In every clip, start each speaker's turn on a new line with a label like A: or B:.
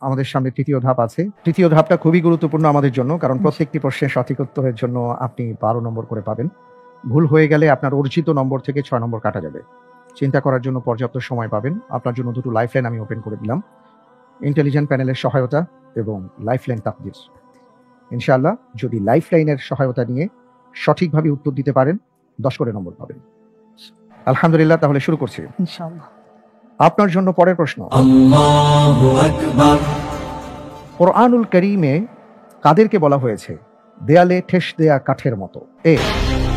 A: আমাদের সামনে তৃতীয় ধাপ আছে। তৃতীয় ধাপটা খুবই গুরুত্বপূর্ণ আমাদের জন্য, কারণ প্রত্যেকটি প্রশ্নের সঠিক উত্তরের জন্য আপনি 12 নম্বর করে পাবেন। ভুল হয়ে গেলে আপনার অর্জিত নম্বর থেকে 6 নম্বর কাটা যাবে। চিন্তা করার জন্য পর্যাপ্ত সময় পাবেন। আপনার জন্য দুটো লাইফলাইন আমি ওপেন করে দিলাম, ইন্টেলিজেন্ট প্যানেলের সহায়তা এবং লাইফলাইন তাকদীর। ইনশাআল্লাহ যদি লাইফলাইনের সহায়তা নিয়ে সঠিকভাবে উত্তর দিতে পারেন 10 করে নম্বর পাবেন। আলহামদুলিল্লাহ, তাহলে শুরু করছি
B: ইনশাআল্লাহ।
A: আপনার জন্য পরের প্রশ্ন।
C: আল্লাহু আকবার।
A: কোরআনুল কারীমে কাদেরকে বলা হয়েছে দেয়ালে ঠেস দেয়া কাঠের মতো? এ,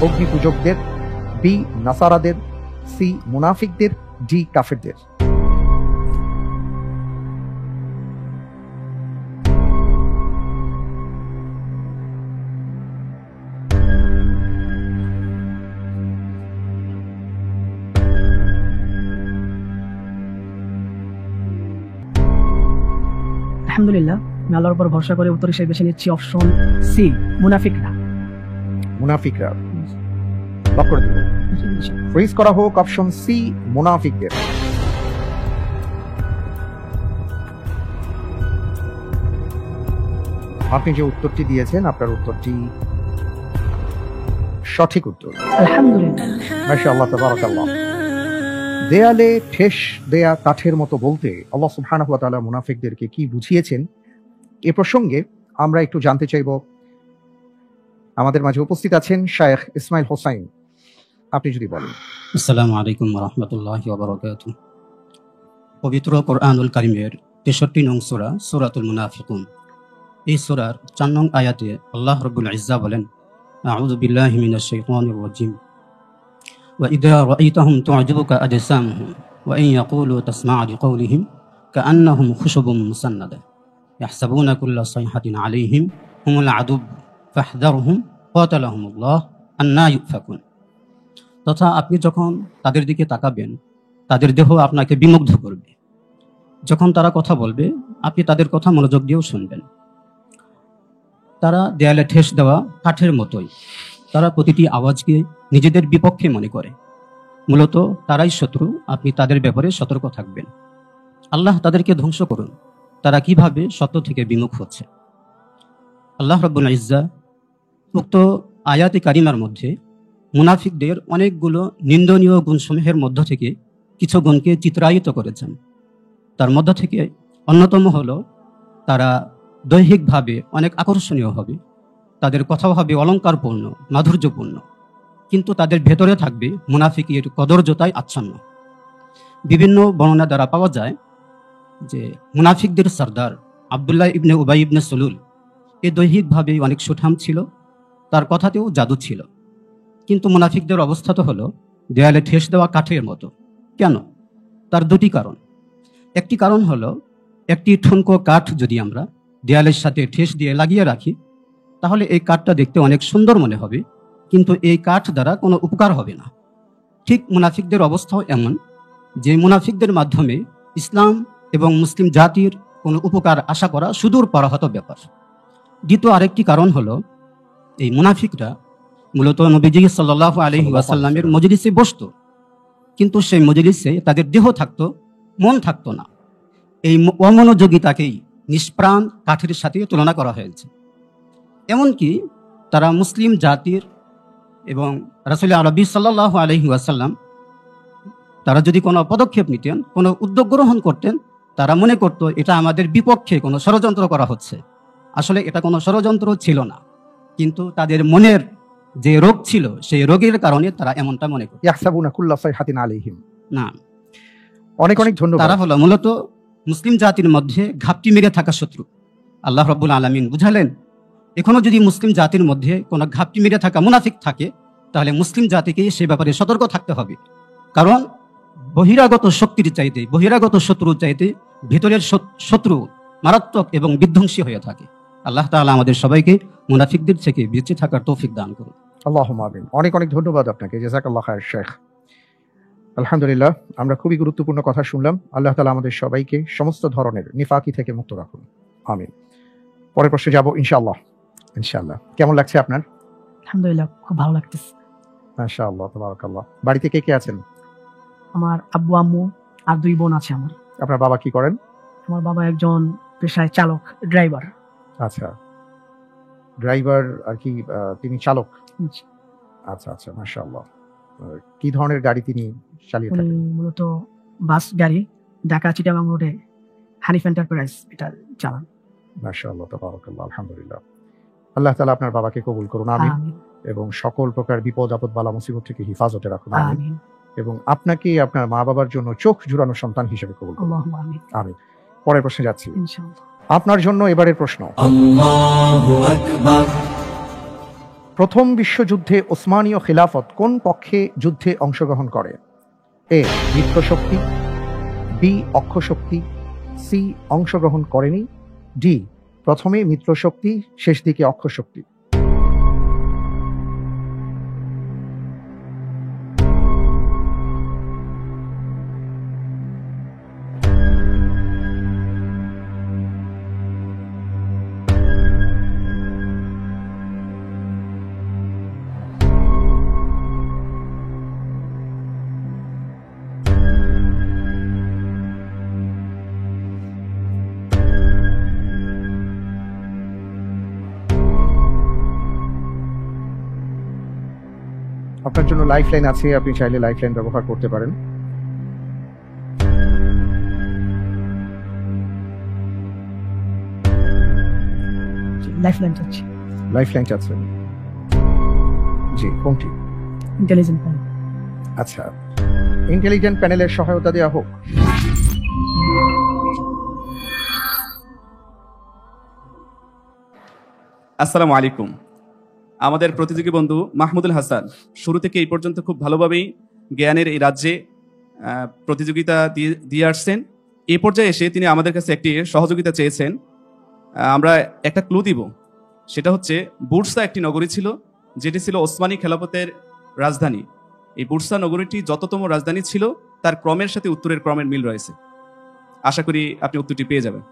A: অগ্নি পূজকদের, বি, নাসারাদের, সি, মুনাফিকদের, ডি, কাফেরদের।
B: আলহামদুলিল্লাহ, আমি আল্লাহর উপর ভরসা করে উত্তর হিসেবে বেছে নিচ্ছি অপশন সি, মুনাফিকরা।
A: মুনাফিকরা লক করে দেব। ফ্রিজ করা হোক অপশন সি, মুনাফিকদের। আপনি যে উত্তরটি দিয়েছেন আপনার উত্তরটি সঠিক উত্তর।
B: আলহামদুলিল্লাহ।
A: মাশাআল্লাহ, তাবারাকাল্লাহ। দেয়ালে ঠেস দেয়া কাঠের মতো বলতে আল্লাহ সুবহানাহু ওয়া তাআলা মুনাফিকদেরকে কি বুঝিয়েছেন এ প্রসঙ্গে আমরা একটু জানতে চাইব। আমাদের মাঝে উপস্থিত আছেন শায়েখ ইসমাইল হোসাইন, আপনি যদি বলেন।
D: আসসালামু আলাইকুম ওয়া রাহমাতুল্লাহি ওয়া বারাকাতুহু। পবিত্র কোরআনুল কারীমের 63 নং সূরা সূরাতুল মুনাফিকুন, এই সূরার 4 নং আয়াতে আল্লাহ রাব্বুল ইজ্জা বলেন, আউযু বিল্লাহি মিনাশ শাইতানির রাজীম, ওয়া ইযা রাআইতাহুম তু'জিবুকা আজসামুহুম ওয়া ইন ইয়াকুলু তাসমা'ু লিকাওলিহিম কাআন্নাহুম খুশুবুম মুসান্নাদা ইয়াহসাবুনা কুল্লা সাইহাতিন আলাইহিম হুমুল আদুব ফাহযারহুম ক্বাতালাহুমুল্লাহ আন্না ইউফাকুন। তথা আপনি যখন তাদের দিকে তাকাবেন তাদের দেহ আপনাকে বিমুগ্ধ করবে। যখন তারা কথা বলবে আপনি তাদের কথা মনোযোগ দিয়েও শুনবেন। তারা দেয়ালে ঠেস দেওয়া কাঠের মতোই, তারা প্রতিটি আওয়াজকে নিজেদের বিপক্ষে মনে করে। মূলত তারাই শত্রু, আপনি তাদের ব্যাপারে সতর্ক থাকবেন। আল্লাহ তাদেরকে ধ্বংস করুন, তারা কিভাবে সত্য থেকে বিমুখ হচ্ছে। আল্লাহ রাব্বুল ইজ্জা উক্ত আয়াতে কারিমার মধ্যে মুনাফিকদের অনেকগুলো নিন্দনীয় গুণসমূহের মধ্য থেকে কিছু গুণকে চিত্রায়িত করেছেন। তার মধ্য থেকে অন্যতম হলো তারা দৈহিকভাবে অনেক আকর্ষণীয় হবে, তাদের কথাও হবে অলঙ্কারপূর্ণ, মাধুর্যপূর্ণ, কিন্তু তাদের ভেতরে থাকবে মুনাফিকের কদর্যতায় আচ্ছন্ন। বিভিন্ন বর্ণনা দ্বারা পাওয়া যায় যে মুনাফিকদের সর্দার আব্দুল্লাহ ইবনে উবাই ইবনে সুলুল এ দৈহিকভাবে অনেক সুঠাম ছিল, তার কথাতেও জাদু ছিল, কিন্তু মুনাফিকদের অবস্থা তো হলো দেয়ালে ঠেস দেওয়া কাঠের মতো। কেন? তার দুটি কারণ। একটি কারণ হলো, একটি ঠুনকো কাঠ যদি আমরা দেয়ালের সাথে ঠেস দিয়ে লাগিয়ে রাখি তাহলে এই কাঠটা দেখতে অনেক সুন্দর মনে হবে, কিন্তু এই কাঠ দ্বারা কোনো উপকার হবে না। ঠিক মুনাফিকদের অবস্থাও এমন যে মুনাফিকদের মাধ্যমে ইসলাম এবং মুসলিম জাতির কোনো উপকার আশা করা সুদূর পরাহত ব্যাপার। দ্বিতীয় আরেকটি কারণ হলো, এই মুনাফিকরা মূলত নবীজি সাল্লাল্লাহু আলাইহি ওয়াসাল্লামের মজলিসে বসতো, কিন্তু সেই মজলিসে তাদের দেহ থাকতো, মন থাকতো না। এই অমনোযোগিতাকেই নিষ্প্রাণ কাঠের সাথে তুলনা করা হয়েছে। এমনকি তারা মুসলিম জাতির এবং রাসূল আরবি সাল্লাল্লাহু আলাইহি ওয়াসাল্লাম তারা যদি কোনো পদক্ষেপ নিতেন, কোনো উদ্যোগ গ্রহণ করতেন, তারা মনে করত এটা আমাদের বিপক্ষে কোনো ষড়যন্ত্র করা হচ্ছে। আসলে এটা কোনো ষড়যন্ত্র ছিল না, কিন্তু তাদের মনের যে রোগ ছিল সেই রোগের কারণে তারা এমনটা মনে করত।
A: ইয়াহসাবুনা কুল্লা সাইহাতিন আলাইহিম।
D: না,
A: অনেক অনেক ধন্যবাদ।
D: তারা হলো মূলত মুসলিম জাতির মধ্যে ঘাপটি মেরে থাকা শত্রু। আল্লাহ রাব্বুল আলামিন বুঝালেন, এখনো যদি মুসলিম জাতির মধ্যে কোনো ঘাপটি মেরে থাকা মুনাফিক থাকে তাহলে মুসলিম জাতিকে সে ব্যাপারে সতর্ক থাকতে হবে। কারণ বহিরাগত শক্তির চাইতে, বহিরাগত শত্রুর চাইতে ভিতরের শত্রু মারাত্মক এবং বিধ্বংসী হয়ে থাকে। আল্লাহ তাআলা আমাদের সবাইকে মুনাফিকদের থেকে বেঁচে থাকার তৌফিক দান করুন।
A: আল্লাহুম্মা আমিন। অনেক অনেক ধন্যবাদ আপনাকে, জাযাকাল্লাহু খায়র শেখ। আলহামদুলিল্লাহ, আমরা খুবই গুরুত্বপূর্ণ কথা শুনলাম। আল্লাহ তাআলা আমাদের সবাইকে সমস্ত ধরনের নিফাকি থেকে মুক্ত রাখুন, আমিন। পরের প্রশ্নে যাব ইনশাআল্লাহ। ইনশাআল্লাহ, কেমন লাগছে আপনার?
B: আলহামদুলিল্লাহ, খুব ভালো লাগতেছে।
A: মাশাআল্লাহ, তাবারাকাল্লাহ। বাড়িতে কে কে আছেন?
B: আমার আব্বু আম্মু আর 2 বোন আছে আমার।
A: আপনার বাবা কি করেন?
B: আমার বাবা একজন পেশায় চালক, ড্রাইভার।
A: আচ্ছা, ড্রাইভার আর কি, তিনি চালক। আচ্ছা আচ্ছা, মাশাআল্লাহ। কি ধরনের গাড়ি তিনি চালিয়ে
B: উনি
A: থাকেন?
B: মূলত বাস গাড়ি, ঢাকা চিটাগাং রোডে হানিফ এন্টারপ্রাইজ এটা চালান।
A: মাশাআল্লাহ, তাবারাকাল্লাহ, আলহামদুলিল্লাহ। আল্লাহ তাআলা আপনার বাবাকে কবুল করুন, আমিন।
B: আমিন
A: এবং সকল প্রকার বিপদ আপদ বালা মুসিবত থেকে হিফাজতে রাখুন, আমিন।
B: আমিন
A: এবং আপনাকে আপনার মা বাবার জন্য চোখ জুড়ানো সন্তান হিসেবে কবুল করুন,
B: আল্লাহুম্মা আমিন
A: আমিন। পরের প্রশ্নে যাচ্ছি।
B: ইনশাআল্লাহ।
A: আপনার জন্য এবারের প্রশ্ন।
C: Allahu Akbar.
A: প্রথম বিশ্বযুদ্ধে ওসমানীয় খিলাফত কোন পক্ষে যুদ্ধে অংশগ্রহণ করে? এ মিত্রশক্তি, বি অক্ষশক্তি, সি অংশগ্রহণ করেনি, ডি প্রথমে মিত্রশক্তি শেষ দিকে অক্ষশক্তি। আপনার জন্য লাইফলাইন আছে, আপনি চাইলে লাইফলাইন ব্যবহার করতে পারেন।
B: লাইফলাইন চাচ্ছি।
A: লাইফলাইন চাচ্ছেন? জি, কোনটি?
B: Intelligent panel.
A: আচ্ছা, ইন্টেলিজেন্ট প্যানেলের সহায়তা দেওয়া হোক।
E: আসসালামু আলাইকুম। আমাদের প্রতিযোগী বন্ধু মাহমুদুল হাসান শুরু থেকে এই পর্যন্ত খুব ভালোভাবেই জ্ঞানের এই রাজ্যে প্রতিযোগিতা দিয়ে আসছেন। এই পর্যায়ে এসে তিনি আমাদের কাছে একটি সহযোগিতা চেয়েছেন। আমরা একটা ক্লু দিব, সেটা হচ্ছে বুরসা একটি নগরী ছিল, যেটি ছিল ওসমানী খেলাফতের রাজধানী। এই বুরসা নগরীটি যততম রাজধানী ছিল তার ক্রমের সাথে উত্তরের ক্রমের মিল রয়েছে। আশা করি আপনি উত্তরটি পেয়ে যাবেন।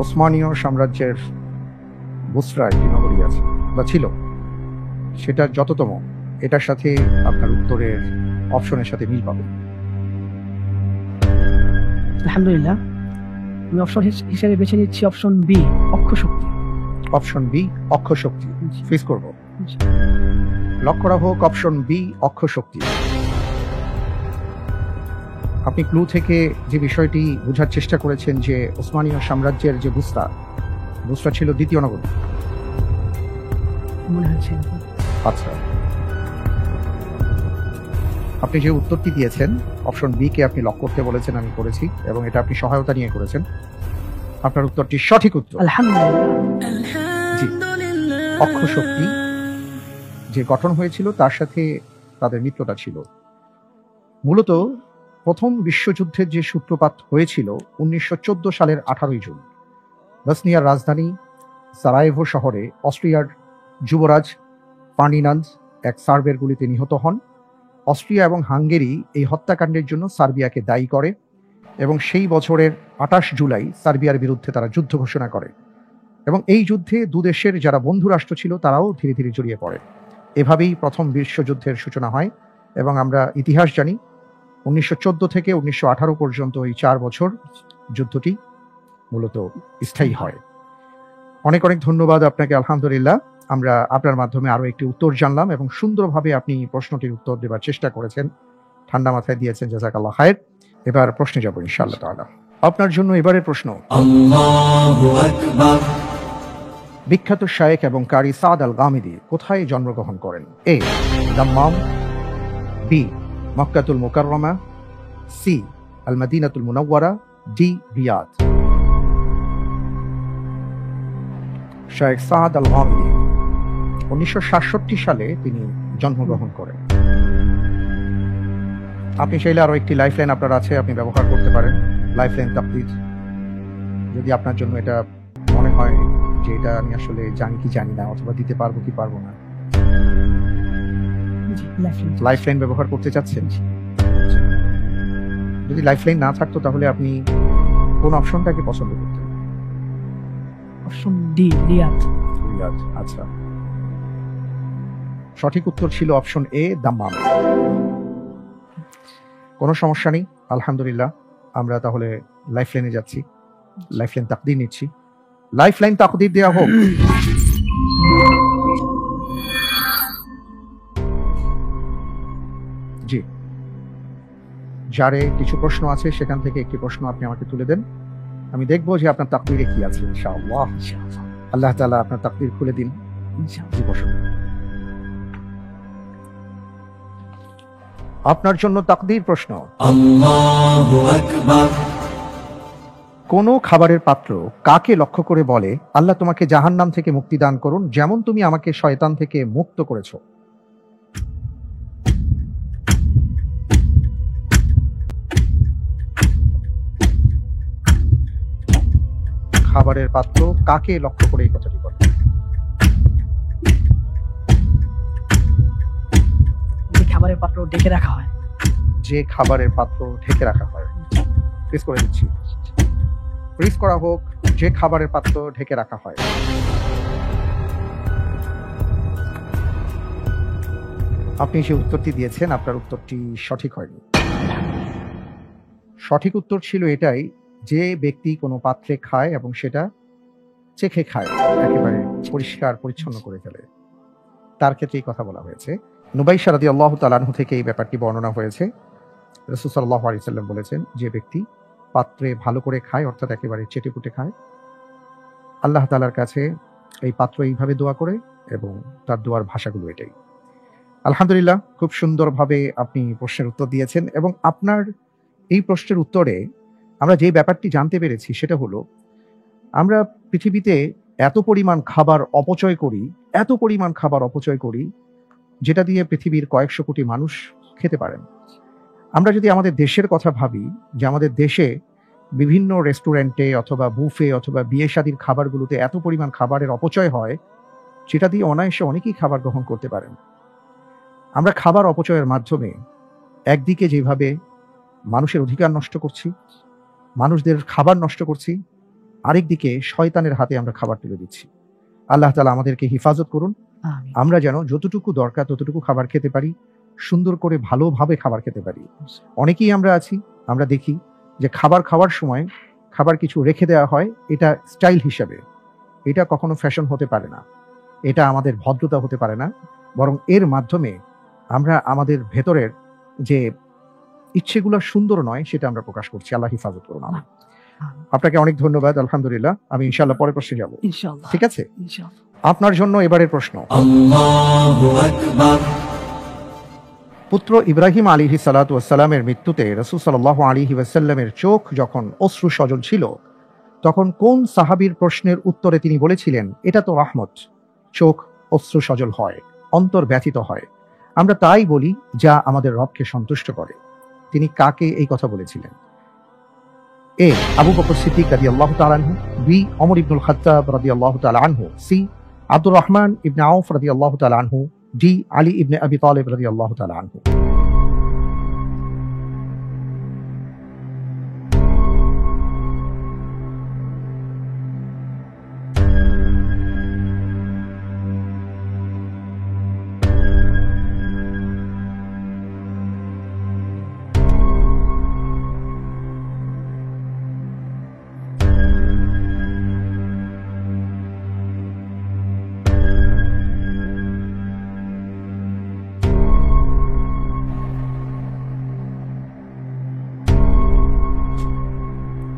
A: ওসমানীয় সাম্রাজ্যের বুসরা একটি নগরী আছে বা ছিল, সেটা যততম, এটার সাথে আপনার উত্তরের অপশনের সাথে মিল পাবেন।
B: আলহামদুলিল্লাহ, আমি অপশন হিসেবে বেছে নিচ্ছি অপশন বি, অক্ষশক্তি।
A: অপশন বি অক্ষশক্তি ফিক্স করব। লক করা হোক অপশন বি অক্ষশক্তি। আপনি ক্লু থেকে যে বিষয়টি বোঝার চেষ্টা করেছেন যে ওসমানীয় সাম্রাজ্যের যে বুসরা ছিল দ্বিতীয় নগরী।
B: মনে হচ্ছে
A: আচ্ছা, আপনি যে উত্তরটি দিয়েছেন অপশন বি কে আপনি লক করতে বলেছেন, আমি করেছি, এবং এটা আপনি সহায়তা নিয়ে করেছেন। আপনার উত্তরটি সঠিক উত্তর।
B: আলহামদুলিল্লাহ।
A: জি, অক্ষশক্তি যে গঠন হয়েছিল তার সাথে তাদের মিত্রতা ছিল। মূলত প্রথম বিশ্বযুদ্ধের যে সূত্রপাত হয়েছিল 1914 সালের 18 জুন বসনিয়ার রাজধানী সারায়েভো শহরে অস্ট্রিয়ার যুবরাজ ফার্ডিনান্দ এক সার্বের গুলিতে নিহত হন। অস্ট্রিয়া এবং হাঙ্গেরি এই হত্যাকাণ্ডের জন্য সার্বিয়াকে দায়ী করে এবং সেই বছরের 28 জুলাই সার্বিয়ার বিরুদ্ধে তারা যুদ্ধ ঘোষণা করে এবং এই যুদ্ধে দুদেশের যারা বন্ধু রাষ্ট্র ছিল তারাও ধীরে ধীরে জড়িয়ে পড়ে। এভাবেই প্রথম বিশ্বযুদ্ধের সূচনা হয় এবং আমরা ইতিহাস জানি 1914 থেকে 1918 পর্যন্ত এই 4 বছর যুদ্ধটি মূলত স্থায়ী হয়। অনেক অনেক ধন্যবাদ আপনাকে। আলহামদুলিল্লাহ, আমরা আপনার মাধ্যমে আরো একটি উত্তর জানলাম এবং সুন্দরভাবে আপনি প্রশ্নটির উত্তর দেওয়ার চেষ্টা করেছেন, ঠান্ডা মাথায় দিয়েছেন, জাযাকাল্লাহ খায়ের। এবার প্রশ্নে যাব ইনশাআল্লাহ তাআলা। আপনার জন্য এবারের প্রশ্ন।
C: Allahu Akbar.
A: বিখ্যাত শায়েখ এবং কারি সাদ আল গামিদি কোথায় জন্মগ্রহণ করেন? এ দাম্মাম, বি মক্কাতুল মুকাররমা, সি আল মদিনাতুল মুনাওয়ারা, ডি রিয়াদ। শায়েখ সাদ আল গামিদি 1967 সালে তিনি জন্মগ্রহণ করেন। আপনি চাইলে আরো একটি লাইফলাইন আপনার আছে, আপনি ব্যবহার করতে পারেন। লাইফলাইন তাবদীদ, যদি আপনার জন্য এটা মনে হয় যে এটা আমি আসলে জানি কি জানি না অথবা দিতে পারবো কি পারবো না, লাইফলাইন ব্যবহার করতে চাচ্ছেন। যদি লাইফলাইন না থাকতো তাহলে আপনি কোন অপশনটাকে পছন্দ করতেন?
B: Option D, Riyad.
A: রিয়াদ, আচ্ছা। সঠিক উত্তর ছিল অপশন এ দাম্মাম। কোনো সমস্যা নেই, আলহামদুলিল্লাহ। আমরা তাহলে লাইফলাইনে যাচ্ছি। লাইফলাইন তাকদীর নিচ্ছি। লাইফলাইন তাকদীর দেওয়া হোক। জি, যারে কিছু প্রশ্ন আছে সেখান থেকে একটি প্রশ্ন আপনি আমাকে তুলে দেন, আমি দেখবো যে আপনার তাকদীরে কি আছে। ইনশাআল্লাহ আল্লাহ তাআলা আপনার তাকদীর খুলে দিন। জি, বসুন। আপনার জন্য তাকদীর প্রশ্ন।
C: Allahu Akbar.
A: কোন খাবারের পাত্র কাকে লক্ষ্য করে বলে, আল্লাহ তোমাকে জাহান্নাম থেকে মুক্তি দান করুন, যেমন তুমি আমাকে শয়তান থেকে মুক্ত করেছো? খাবারের পাত্র কাকে লক্ষ্য করে এই কথাটি বলে?
B: যে খাবারের পাত্র ডেকে রাখা হয়।
A: যে খাবারের পাত্র ঢেকে রাখা হয়। প্রেস করে দিচ্ছি, প্রেস করা হোক। যে খাবারের পাত্র ঢেকে রাখা হয়। আপনি যে উত্তরটি দিয়েছেন, আপনার উত্তরটি সঠিক হয়নি। সঠিক উত্তর ছিল এটাই, যে ব্যক্তি কোনো পাত্রে খায় এবং সেটা চেখে খায়, একেবারে পরিষ্কার পরিচ্ছন্ন করে ফেলে, তার ক্ষেত্রে এই কথা বলা হয়েছে। নুবাইশা রাদিয়াল্লাহু তাআলা আনহু থেকে এই ব্যাপারটি বর্ণনা হয়েছে। রাসূল সাল্লাল্লাহু আলাইহি ওয়াসাল্লাম বলেছেন, যে ব্যক্তি পাত্রে ভালো করে খায়, অর্থাৎ একেবারে চেটেপুটে খায়, আল্লাহ তাআলার কাছে এই পাত্র এইভাবে দোয়া করে, এবং তার দোয়ার ভাষাগুলো এটাই। আলহামদুলিল্লাহ, খুব সুন্দরভাবে আপনি প্রশ্নের উত্তর দিয়েছেন, এবং আপনার এই প্রশ্নের উত্তরে আমরা যে ব্যাপারটি জানতে পেরেছি সেটা হলো, আমরা পৃথিবীতে এত পরিমাণ খাবার অপচয় করি, যেটা দিয়ে পৃথিবীর কয়েকশো কোটি মানুষ খেতে পারেন। আমরা যদি আমাদের দেশের কথা ভাবি, যে আমাদের দেশে বিভিন্ন রেস্টুরেন্টে অথবা বুফে অথবা বিয়ে শাদীর খাবারগুলোতে এত পরিমাণ খাবারের অপচয় হয়, যেটা দিয়ে অনায়াসে অনেকেই খাবার গ্রহণ করতে পারেন। আমরা খাবার অপচয়ের মাধ্যমে একদিকে যেভাবে মানুষের অধিকার নষ্ট করছি, মানুষদের খাবার নষ্ট করছি, আরেকদিকে শয়তানের হাতে আমরা খাবার তুলে দিচ্ছি। আল্লাহ তাআলা আমাদেরকে হেফাজত করুন।
B: আমিন।
A: আমরা যেন যতটুকু দরকার ততটুকু খাবার খেতে পারি, সুন্দর করে ভালোভাবে খাবার খেতে পারি। অনেকেই আমরা আছি, আমরা দেখি যে খাবার খাওয়ার সময় খাবার কিছু রেখে দেওয়া হয়, এটা স্টাইল হিসাবে। এটা কখনো ফ্যাশন হতে পারে না, এটা আমাদের ভদ্রতা হতে পারে না, বরং এর মাধ্যমে আমরা আমাদের ভেতরের যে ইচ্ছেগুলো সুন্দর নয় সেটা আমরা প্রকাশ করছি। আল্লাহ হেফাজত করুন।
B: আমিন।
A: আপনাকে অনেক ধন্যবাদ। আলহামদুলিল্লাহ, আমি ইনশাআল্লাহ পরের প্রশ্নে যাব।
B: ইনশাআল্লাহ।
A: ঠিক আছে,
B: ইনশাআল্লাহ।
A: আপনার জন্য এবারের প্রশ্ন।
C: Allahu Akbar.
A: পুত্র ইব্রাহিম আলাইহিস সালাতু ওয়াস সালামের মৃত্যুতে রাসূল সাল্লাল্লাহু আলাইহি ওয়াসাল্লামের চোখ যখন অশ্রু সজল ছিল, তখন কোন সাহাবীর প্রশ্নের উত্তরে তিনি বলেছিলেন, এটা তো রহমত, চোখ অশ্রু সজল হয়, অন্তর ব্যথিত হয়, আমরা তাই বলি যা আমাদের রবকে সন্তুষ্ট করে? তিনি কাকে এই কথা বলেছিলেন? এ, আবু বকর সিদ্দিক রাদিয়াল্লাহু তাআলা আনহু, বি, ওমর ইবনুল খাত্তাব রাদিয়াল্লাহু তাআলা আনহু, সি, আব্দুর রহমান ইবনে আউফ রাদিয়াল্লাহু তাআলা আনহু, ডি, আলী ইবনে আবি তালিব রাদিয়াল্লাহু তাআলা আনহু।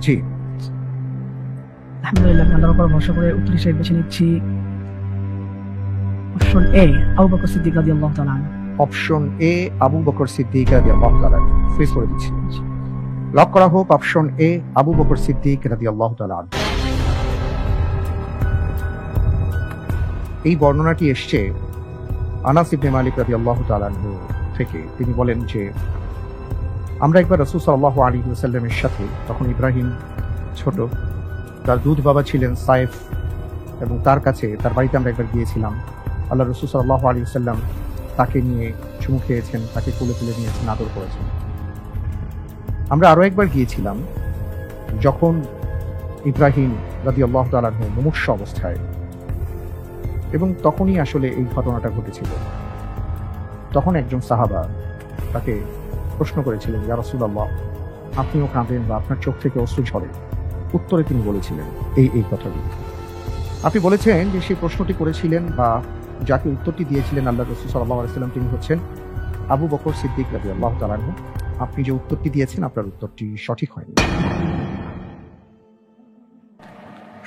A: জি,
B: আলহামদুলিল্লাহ, আল্লাহর উপর ভরসা করে উত্তর হিসেবে বেছে নিচ্ছি অপশন এ, আবু বকর সিদ্দিক রাদিয়াল্লাহু তাআলা আনহু।
A: অপশন এ, আবু বকর সিদ্দিক রাদিয়াল্লাহু তাআলা আনহু। ফ্রিজ করে দিচ্ছি, লক করা হোক। অপশন এ, আবু বকর সিদ্দিক রাদিয়াল্লাহু তাআলা আনহু। এই বর্ণনাটি এসছে আনাস ইবনে মালিক রাদিয়াল্লাহু তাআলা আনহু থেকে। তিনি বলেন যে, আমরা একবার রাসূল সাল্লাল্লাহু আলাইহি ওয়াসাল্লামের সাথে, তখন ইব্রাহিম ছোট, তার দুধ বাবা ছিলেন সাইফ, এবং তার কাছে, তার বাড়িতে আমরা একবার গিয়েছিলাম। আল্লাহ রাসূল সাল্লাল্লাহু আলাইহি ওয়াসাল্লাম তাকে নিয়ে চুমু খেয়েছেন, তাকে কোলে তুলে নিয়েছেন, আদর করেছেন। আমরা আরো একবার গিয়েছিলাম যখন ইব্রাহিম রাদিয়াল্লাহু তাআলা আনহু মুমূর্ষু অবস্থায়, এবং তখনই আসলে এই ঘটনাটা ঘটেছিল। তখন একজন সাহাবা তাকে প্রশ্ন করেছিলেন, ইয়া রাসূলুল্লাহ, আপনিও কাঁদেন বা আপনার চোখ থেকে অশ্রু ঝরে, উত্তরে তিনি বলেছিলেন এই কথাগুলো। আপনি বলেছেন যে সেই প্রশ্নটি করেছিলেন বা যাকে উত্তরটি দিয়েছিলেন আল্লাহ রাসূল সাল্লাল্লাহু আলাইহি ওয়াসাল্লাম, তিনি হচ্ছেন আবু বকর সিদ্দিক রাদিয়াল্লাহু তাআলা আনহু। আপনি যে উত্তরটি দিয়েছেন আপনার উত্তরটি সঠিক হয়নি।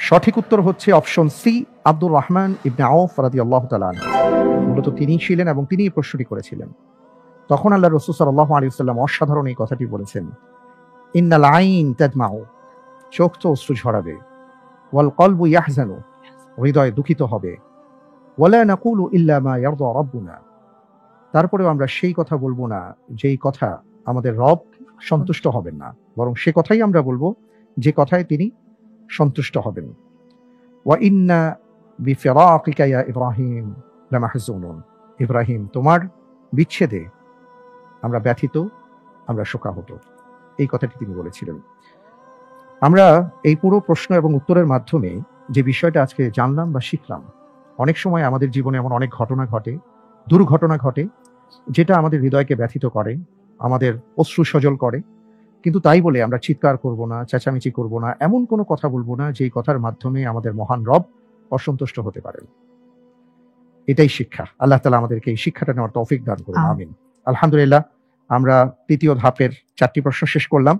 A: সঠিক উত্তর হচ্ছে অপশন সি, আব্দুর রহমান ইবনে আউফ রাদিয়াল্লাহু তাআলা আনহু। মূলত তিনিই ছিলেন এবং তিনি এই প্রশ্নটি করেছিলেন। তখন আল্লাহ রাসূল সাল্লাল্লাহু আলাইহি ওয়াসাল্লাম অসাধারণ এই কথাটি বলেছেন, ইন্নাল আইন তাদমাউ, চোখ তো অশ্রু ঝরাবে, ওয়াল কলবু ইয়াহজানু, হৃদয় দুঃখিত হবে, ওয়ালা নাকুলু ইল্লা মা ইয়ারদা রাব্বুনা, তারপরেও আমরা সেই কথা বলবো না যেই কথা আমাদের রব সন্তুষ্ট হবেন না, বরং সে কথাই আমরা বলবো যে কথায় তিনি সন্তুষ্ট হবেন। ওয়া ইন্না বিফিরাকিকা ইয়া ইব্রাহিম লামাহজুনুন, ইব্রাহিম তোমার বিচ্ছেদে আমরা ব্যথিত, আমরা শোকাহত, এই কথাটি তিনি বলেছিলেন। আমরা এই পুরো প্রশ্ন এবং উত্তরের মাধ্যমে যে বিষয়টা আজকে জানলাম বা শিখলাম, অনেক সময় আমাদের জীবনে এমন অনেক ঘটনা ঘটে, দুর্ঘটনা ঘটে, যেটা আমাদের হৃদয়কে ব্যথিত করে, আমাদের অশ্রু সজল করে, কিন্তু তাই বলে আমরা চিৎকার করব না, চেঁচামেচি করব না, এমন কোনো কথা বলবো না যেই কথার মাধ্যমে আমাদের মহান রব অসন্তুষ্ট হতে পারেন। এটাই শিক্ষা। আল্লাহ তাআলা আমাদেরকে এই শিক্ষাটা নেওয়ার তৌফিক দান করুন, আমিন। আলহামদুলিল্লাহ, আমরা তৃতীয় ধাপের 4টি প্রশ্ন শেষ করলাম।